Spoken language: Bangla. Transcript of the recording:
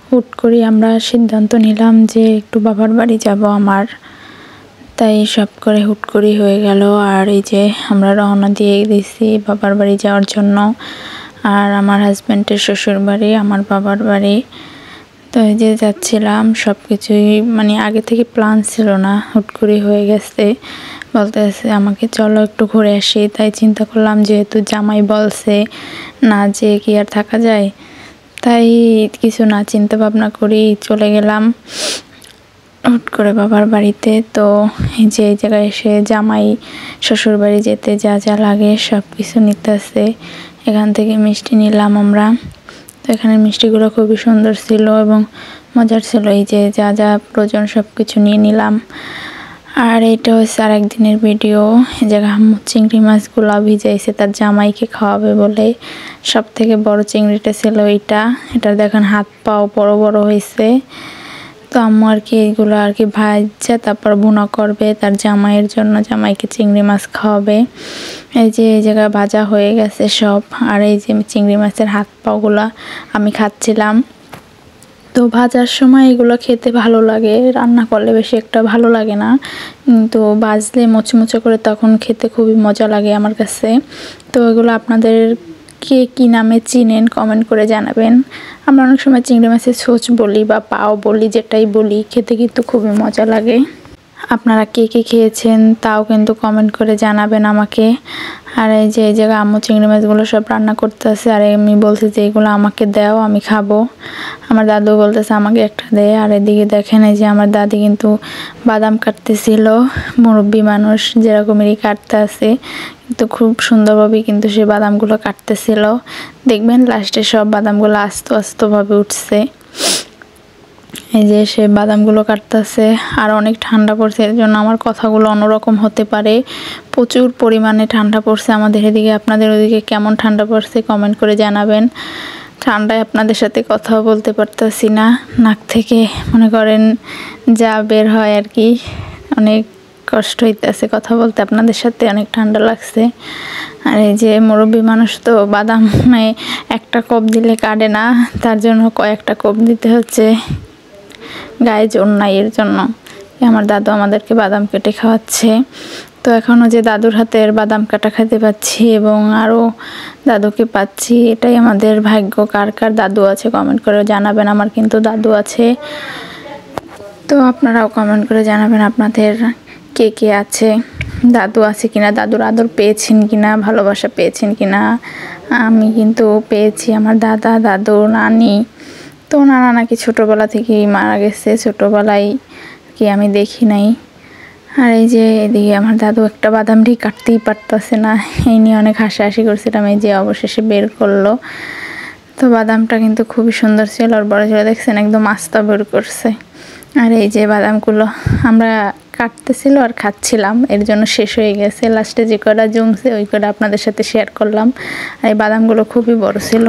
হুট করে আমরা সিদ্ধান্ত নিলাম যে একটু বাবার বাড়ি যাব আমার। তাই সব করে হুট করে হয়ে গেল। আর এই যে আমরা রওনা দিয়ে দিয়েছি বাবার বাড়ি যাওয়ার জন্য। আর আমার হাজব্যান্ডের শ্বশুর বাড়ি আমার বাবার বাড়ি। তো এই যে যাচ্ছিলাম, সব কিছুই মানে আগে থেকে প্ল্যান ছিল না, হুট করে হয়ে গেছে। বলতেছে আমাকে চলো একটু ঘুরে আসি। তাই চিন্তা করলাম যেহেতু জামাই বলছে, না যে কি আর থাকা যায়, তাই কিছু না চিন্তা ভাবনা করি চলে গেলাম হুট করে বাবার বাড়িতে। তো এই যে এই জায়গায় এসে জামাই শ্বশুর বাড়ি যেতে যা যা লাগে সব কিছু নিতেছে। এখান থেকে মিষ্টি নিলাম আমরা। তো এখানে মিষ্টিগুলো খুবই সুন্দর ছিল এবং মজার ছিল। এই যে যা যা প্রয়োজন সব কিছু নিয়ে নিলাম। আর এটা হচ্ছে আর একদিনের ভিডিও। এই জায়গায় চিংড়ি মাছগুলো ভিজাইছে তার জামাইকে খাওয়াবে বলে। সব থেকে বড় চিংড়িটা ছিল এটা দেখেন হাত পাও বড় বড় হয়েছে। তো আম্মু আর কি এইগুলো আর কি ভাজা তারপর ভুনা করবে তার জামাইয়ের জন্য, জামাইকে চিংড়ি মাছ খাওয়াবে। এই যে এই জায়গায় ভাজা হয়ে গেছে সব। আর এই যে চিংড়ি মাছের হাত পাগুলা আমি খাচ্ছিলাম। তো ভাজার সময় এগুলো খেতে ভালো লাগে, রান্না করলে বেশি একটা ভালো লাগে না, কিন্তু ভাজলে মুচমুচে করে তখন খেতে খুবই মজা লাগে আমার কাছে। তো এগুলো আপনাদের কে কী নামে চিনেন কমেন্ট করে জানাবেন। আমরা অনেক সময় চিংড়ি মাছের ছোচ বলি বা পাও বলি, যেটাই বলি, খেতে কিন্তু খুবই মজা লাগে। আপনারা কে কে খেয়েছেন তাও কিন্তু কমেন্ট করে জানাবেন আমাকে। আর এই যে এই জায়গায় আম্মু চিংড়ি মাছগুলো সব রান্না করতেছে। আর আমি বলছি যে এগুলো আমাকে দাও, আমি খাবো। আমার দাদু বলতেছে আমাকে একটা দে। আর এদিকে দেখেন এই যে আমার দাদি কিন্তু বাদাম কাটতেছিল, মুরব্বী মানুষ যেরকমেরই কাটতে আছে, কিন্তু খুব সুন্দরভাবে কিন্তু সে বাদামগুলো কাটতেছিল। দেখবেন লাস্টে সব বাদামগুলো আস্তে আস্তেভাবে উঠছে। এই যে সে বাদামগুলো কাটতেছে। আর অনেক ঠান্ডা পড়ছে, এর জন্য আমার কথাগুলো অন্যরকম হতে পারে। প্রচুর পরিমাণে ঠান্ডা পড়ছে আমাদের এদিকে। আপনাদের ওদিকে কেমন ঠান্ডা পড়ছে কমেন্ট করে জানাবেন। ঠান্ডায় আপনাদের সাথে কথাও বলতে পারতেছি না, নাক থেকে মনে করেন যা বের হয় আর কি, অনেক কষ্ট হইতেছে কথা বলতে আপনাদের সাথে, অনেক ঠান্ডা লাগছে। আর এই যে মুরব্বী মানুষ তো বাদামে একটা কোপ দিলে কাটে না, তার জন্য কয়েকটা কোপ দিতে হচ্ছে, গায়ে জোর নাই এর জন্য। আমার দাদু আমাদেরকে বাদাম কেটে খাওয়াচ্ছে। তো এখনও যে দাদুর হাতের বাদাম কাটা খেতে পাচ্ছি এবং আরও দাদুকে পাচ্ছি, এটাই আমাদের ভাগ্য। কার কার দাদু আছে কমেন্ট করে জানাবেন। আমার কিন্তু দাদু আছে। তো আপনারাও কমেন্ট করে জানাবেন আপনাদের কে কে আছে, দাদু আছে কিনা, দাদুর আদর পেয়েছেন কিনা, ভালোবাসা পেয়েছেন কিনা। আমি কিন্তু পেয়েছি, আমার দাদা দাদু নানি। তো নানা নাকি ছোটোবেলা থেকেই মারা গেছে, ছোটোবেলায় কি আমি দেখি নাই। আর এই যে এদিকে আমার দাদু একটা বাদাম ঠিক কাটতেই পারতেছে না, এই নিয়ে অনেক হাসাহাসি করছিলাম। এই যে অবশেষে বের করলো। তো বাদামটা কিন্তু খুবই সুন্দর ছিল, আর বড় ছিল দেখছেন, একদম আস্তা বের করছে। আর এই যে বাদামগুলো আমরা কাটতেছিল আর খাচ্ছিলাম, এর জন্য শেষ হয়ে গেছে। লাস্টে যে কটা জমছে ওই কটা আপনাদের সাথে শেয়ার করলাম। আর এই বাদামগুলো খুবই বড় ছিল।